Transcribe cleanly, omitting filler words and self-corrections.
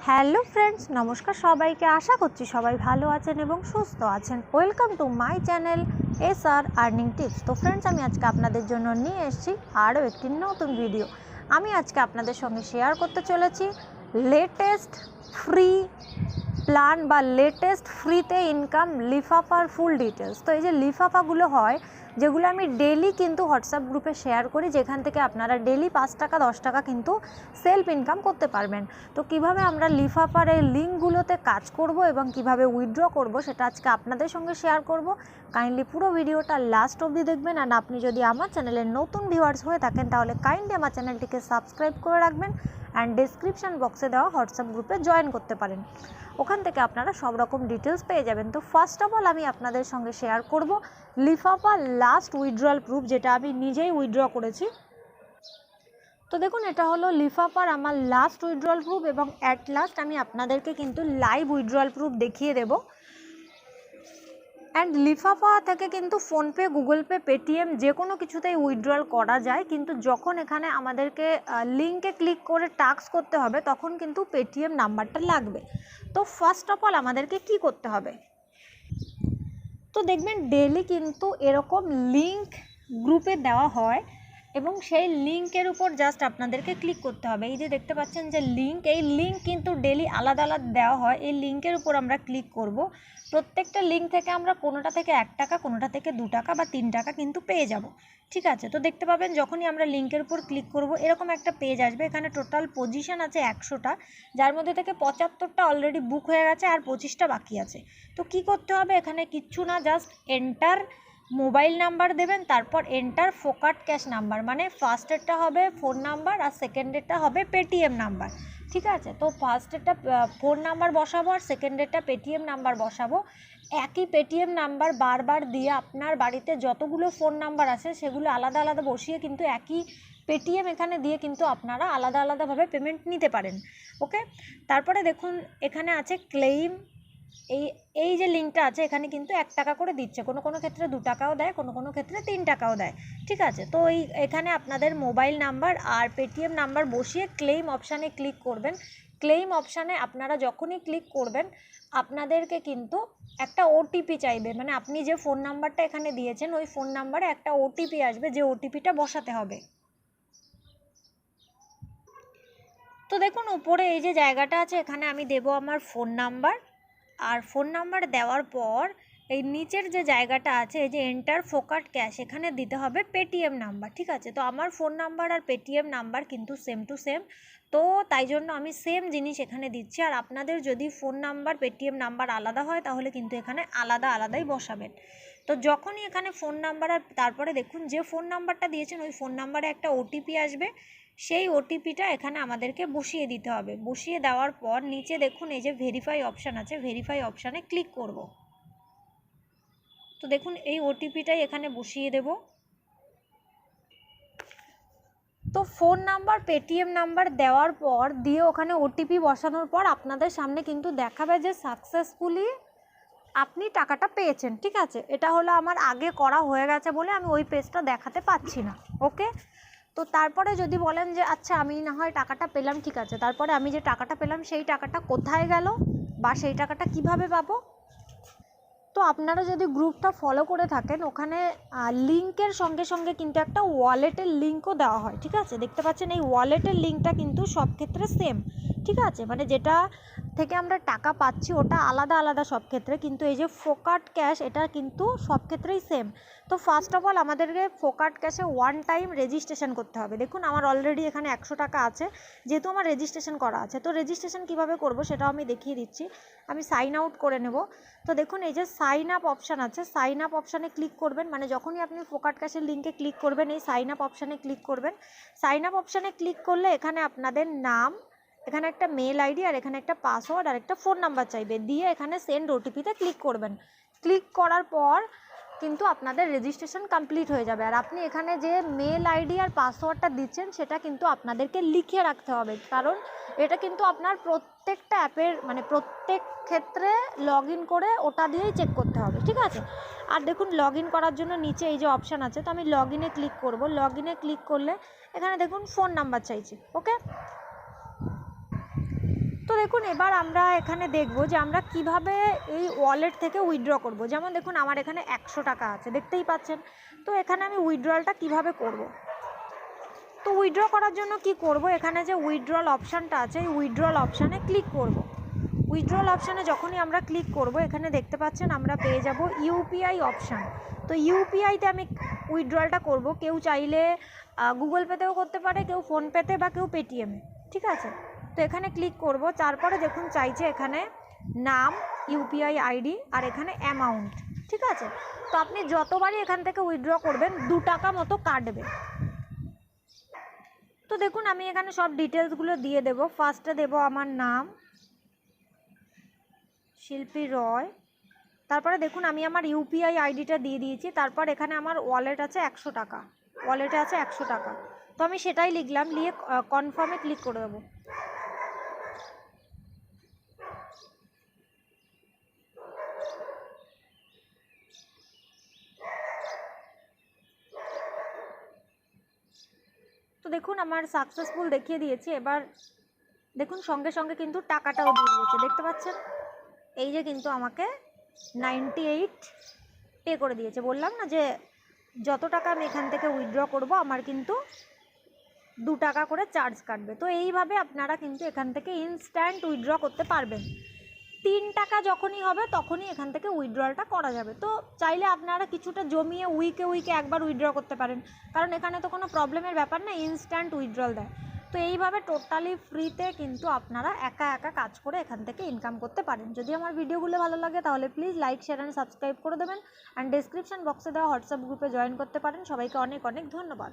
Hello friends, নমস্কার সবাইকে। আশা করছি সবাই ভালো আছেন এবং সুস্থ আছেন। Welcome to my channel SR earning tips. তো ফ্রেন্ডস, আমি আজকে আপনাদের জন্য নিয়ে এসেছি আরও একটি নতুন ভিডিও। আমি আজকে আপনাদের সঙ্গে শেয়ার করতে চলেছি লেটেস্ট ফ্রি প্ল্যান বা লেটেস্ট ফ্রিতে ইনকাম লিফাফার ফুল ডিটেলস। তো এই যে লিফাফাগুলো হয়, যেগুলো আমি ডেলি কিন্তু হোয়াটসঅ্যাপ গ্রুপে শেয়ার করি, যেখান থেকে আপনারা ডেলি 5 টাকা 10 টাকা কিন্তু সেলফ ইনকাম করতে পারবেন। তো কিভাবে আমরা লিফাফার এই লিঙ্কগুলোতে কাজ করব এবং কিভাবে উইথড্র করব, সেটা আজকে আপনাদের সঙ্গে শেয়ার করব। কাইন্ডলি পুরো ভিডিওটা লাস্ট অবধি দেখবেন। অ্যান্ড আপনি যদি আমার চ্যানেলের নতুন ভিউয়ার্স হয়ে থাকেন, তাহলে কাইন্ডলি আমার চ্যানেলটিকে সাবস্ক্রাইব করে রাখবেন অ্যান্ড ডিসক্রিপশান বক্সে দেওয়া হোয়াটসঅ্যাপ গ্রুপে জয়েন করতে পারেন। ওখান থেকে আপনারা সব রকম ডিটেলস পেয়ে যাবেন। তো ফার্স্ট অফ অল আমি আপনাদের সঙ্গে শেয়ার করব লিফাফা লাস্ট উইথড্রয়াল প্রুফ, যেটা আমি নিজেই উইথড্র করেছি। তো দেখুন, এটা হলো লিফাফার আমার লাস্ট উইথড্রয়াল প্রুফ এবং অ্যাট লাস্ট আমি আপনাদেরকে কিন্তু লাইভ উইথড্রয়াল প্রুফ দেখিয়ে দেব। অ্যান্ড লিফাফা থেকে কিন্তু ফোনপে, গুগল পে, পেটিএম যে কোনো কিছুতেই উইথড্রয়াল করা যায়, কিন্তু যখন এখানে আমাদেরকে লিঙ্কে ক্লিক করে টাস্ক করতে হবে, তখন কিন্তু পেটিএম নাম্বারটা লাগবে। তো ফার্স্ট অফ অল আমাদেরকে কি করতে হবে, তো দেখবেন ডেলি কিন্তু এরকম লিঙ্ক গ্রুপে দেওয়া হয় এবং সেই লিঙ্কের উপর জাস্ট আপনাদেরকে ক্লিক করতে হবে। এই যে দেখতে পাচ্ছেন যে লিঙ্ক, এই লিঙ্ক কিন্তু ডেলি আলাদা আলাদা দেওয়া হয়। এই লিঙ্কের উপর আমরা ক্লিক করব। প্রত্যেকটা লিঙ্ক থেকে আমরা কোনোটা থেকে 1 টাকা, কোনোটা থেকে 2 টাকা বা 3 টাকা কিন্তু পেয়ে যাব। ঠিক আছে, তো দেখতে পাবেন যখনই আমরা লিঙ্কের উপর ক্লিক করব, এরকম একটা পেজ আসবে। এখানে টোটাল পজিশন আছে 100টা, যার মধ্যে থেকে 75টা অলরেডি বুক হয়ে গেছে আর 25টা বাকি আছে। তো কি করতে হবে, এখানে কিচ্ছু না, জাস্ট এন্টার মোবাইল নাম্বার দেবেন, তারপর এন্টার ফোকাট ক্যাশ নাম্বার, মানে ফার্স্টেরটা হবে ফোন নাম্বার আর সেকেন্ডেরটা হবে পেটিএম নাম্বার। ঠিক আছে, তো ফার্স্টেরটা ফোন নাম্বার বসাবো আর সেকেন্ডেরটা পেটিএম নাম্বার বসাবো। একই পেটিএম নাম্বার বারবার দিয়ে আপনার বাড়িতে যতগুলো ফোন নাম্বার আছে সেগুলো আলাদা আলাদা বসিয়ে কিন্তু একই পেটিএম এখানে দিয়ে কিন্তু আপনারা আলাদা আলাদাভাবে পেমেন্ট নিতে পারেন। ওকে, তারপরে দেখুন এখানে আছে ক্লেইম। এই যে লিঙ্কটা আছে, এখানে কিন্তু 1 টাকা করে দিচ্ছে, কোনো কোনো ক্ষেত্রে 2 টাকাও দেয়, কোনো কোনো ক্ষেত্রে 3 টাকাও দেয়। ঠিক আছে, তো এখানে আপনাদের মোবাইল নাম্বার আর পেটিএম নাম্বার বসিয়ে ক্লেইম অপশানে ক্লিক করবেন। ক্লেইম অপশানে আপনারা যখনই ক্লিক করবেন, আপনাদেরকে কিন্তু একটা ওটিপি চাইবে, মানে আপনি যে ফোন নাম্বারটা এখানে দিয়েছেন ওই ফোন নাম্বারে একটা ওটিপি আসবে, যে ওটিপিটা বসাতে হবে। তো দেখুন উপরে এই যে জায়গাটা আছে, এখানে আমি দেব আমার ফোন নাম্বার, আর ফোন নাম্বার দেওয়ার পর এই নিচের যে জায়গাটা আছে, এই যে এন্টার ফোকাট ক্যাশ, এখানে দিতে হবে পেটিএম নাম্বার। ঠিক আছে, তো আমার ফোন নাম্বার আর পেটিএম নাম্বার কিন্তু সেম টু সেম, তো তাই জন্য আমি সেম জিনিস এখানে দিচ্ছি। আর আপনাদের যদি ফোন নাম্বার পেটিএম নাম্বার আলাদা হয়, তাহলে কিন্তু এখানে আলাদা আলাদাই বসাবেন। তো যখনই এখানে ফোন নাম্বার আর তারপরে দেখুন যে ফোন নাম্বারটা দিয়েছেন ওই ফোন নাম্বারে একটা ওটিপি আসবে, সেই ওটিপিটা এখানে আমাদেরকে বসিয়ে দিতে হবে। বসিয়ে দেওয়ার পর নিচে দেখুন এই যে ভেরিফাই অপশান আছে, ভেরিফাই অপশানে ক্লিক করব। তো দেখুন এই ওটিপিটাই এখানে বসিয়ে দেব। তো ফোন নাম্বার পেটিএম নাম্বার দেওয়ার পর দিয়ে ওখানে ওটিপি বসানোর পর আপনাদের সামনে কিন্তু দেখাবে যে সাকসেসফুলি আপনি টাকাটা পেয়েছেন। ঠিক আছে, এটা হলো আমার আগে করা হয়ে গেছে বলে আমি ওই পেজটা দেখাতে পাচ্ছি না। ওকে, তো তারপরে যদি বলেন যে আচ্ছা আমি না হয় টাকাটা পেলাম, ঠিক আছে, তারপরে আমি যে টাকাটা পেলাম সেই টাকাটা কোথায় গেল বা সেই টাকাটা কিভাবে পাবো, তো আপনারা যদি গ্রুপটা ফলো করে থাকেন, ওখানে লিঙ্কের সঙ্গে সঙ্গে কিন্তু একটা ওয়ালেটের লিঙ্কও দেওয়া হয়। ঠিক আছে, দেখতে পাচ্ছেন এই ওয়ালেটের লিঙ্কটা কিন্তু সব ক্ষেত্রে সেম। ঠিক আছে, মানে যেটা থেকে আমরা টাকা পাচ্ছি ওটা আলাদা আলাদা সব ক্ষেত্রে, কিন্তু এই যে ফোকাট ক্যাশ এটা কিন্তু সব ক্ষেত্রেই সেম। তো ফার্স্ট অফ অল আমাদেরকে ফোকাট ক্যাশে 1 টাইম রেজিস্ট্রেশন করতে হবে। দেখুন আমার অলরেডি এখানে 100 টাকা আছে, যেহেতু আমার রেজিস্ট্রেশন করা আছে। তো রেজিস্ট্রেশন কীভাবে করব সেটাও আমি দেখিয়ে দিচ্ছি। আমি সাইন আউট করে নেব। তো দেখুন এই যে সাইন আপ অপশান আছে, সাইন আপ অপশানে ক্লিক করবেন, মানে যখনই আপনি ফোকাট ক্যাশের লিঙ্কে ক্লিক করবেন এই সাইন আপ অপশানে ক্লিক করবেন। সাইন আপ অপশানে ক্লিক করলে এখানে আপনাদের নাম, এখানে একটা মেল আইডি আর এখানে একটা পাসওয়ার্ড আর একটা ফোন নাম্বার চাইবে, দিয়ে এখানে সেন্ড ওটিপিতে ক্লিক করবেন। ক্লিক করার পর কিন্তু আপনাদের রেজিস্ট্রেশন কমপ্লিট হয়ে যাবে। আর আপনি এখানে যে মেল আইডি আর পাসওয়ার্ডটা দিচ্ছেন সেটা কিন্তু আপনাদেরকে লিখে রাখতে হবে, কারণ এটা কিন্তু আপনার প্রত্যেকটা অ্যাপের মানে প্রত্যেক ক্ষেত্রে লগ ইন করে ওটা দিয়েই চেক করতে হবে। ঠিক আছে, আর দেখুন লগ ইন করার জন্য নিচে এই যে অপশান আছে, তো আমি লগ ইনে ক্লিক করব। লগ ইনে ক্লিক করলে এখানে দেখুন ফোন নাম্বার চাইছি। ওকে, তো দেখুন এবার আমরা এখানে দেখব যে আমরা কিভাবে এই ওয়ালেট থেকে উইথড্র করব। যেমন দেখুন আমার এখানে 100 টাকা আছে, দেখতেই পাচ্ছেন। তো এখানে আমি উইথড্রলটা কিভাবে করব। তো উইথড্র করার জন্য কি করব, এখানে যে উইথড্রল অপশানটা আছে এই উইথড্রল অপশানে ক্লিক করব। উইথড্রল অপশানে যখনই আমরা ক্লিক করব এখানে দেখতে পাচ্ছেন আমরা পেয়ে যাব ইউপিআই অপশান। তো ইউপিআইতে আমি উইথড্রলটা করব। কেউ চাইলে গুগল পেতেও করতে পারে, কেউ ফোনপেতে বা কেউ পেটিএমে, ঠিক আছে। তো এখানে ক্লিক করব, তারপরে দেখুন চাইছে এখানে নাম, ইউপিআই আইডি আর এখানে অ্যামাউন্ট, ঠিক আছে। তো আপনি যতবারই এখান থেকে উইথড্র করবেন 2 টাকা মতো কাটবে। তো দেখুন আমি এখানে সব ডিটেলসগুলো দিয়ে দেব। ফার্স্টে দেব আমার নাম শিল্পী রয়, তারপরে দেখুন আমি আমার ইউপিআই আইডিটা দিয়ে দিয়েছি। তারপর এখানে আমার ওয়ালেট আছে 100 টাকা, ওয়ালেটে আছে 100 টাকা। তো আমি সেটাই লিখলাম, নিয়ে কনফার্মে ক্লিক করে দেবো। তো দেখুন আমার সাকসেসফুল দেখিয়ে দিয়েছি। এবার দেখুন সঙ্গে সঙ্গে কিন্তু টাকাটাও দিয়ে দিয়েছে, দেখতে পাচ্ছেন। এই যে কিন্তু আমাকে 98 পে করে দিয়েছে। বললাম না যে যত টাকা আমি এখান থেকে উইথড্র করব আমার কিন্তু 2 টাকা করে চার্জ কাটবে। তো এইভাবে আপনারা কিন্তু এখান থেকে ইনস্ট্যান্ট উইথড্র করতে পারবেন। 3 টাকা যখনই হবে তখনই এখান থেকে উইথড্রলটা করা যাবে। তো চাইলে আপনারা কিছুটা জমিয়ে উইকে একবার উইথড্র করতে পারেন, কারণ এখানে তো কোনো প্রবলেমের ব্যাপার না, ইনস্ট্যান্ট উইথড্রল দেয়। তো এইভাবে টোটালি ফ্রিতে কিন্তু আপনারা একা একা কাজ করে এখান থেকে ইনকাম করতে পারেন। যদি আমার ভিডিওগুলো ভালো লাগে তাহলে please like, share and subscribe করে দেবেন। অ্যান্ড ডেসক্রিপশন বক্সে দেওয়া হোয়াটসঅ্যাপ গ্রুপে জয়েন করতে পারেন। সবাইকে অনেক অনেক ধন্যবাদ।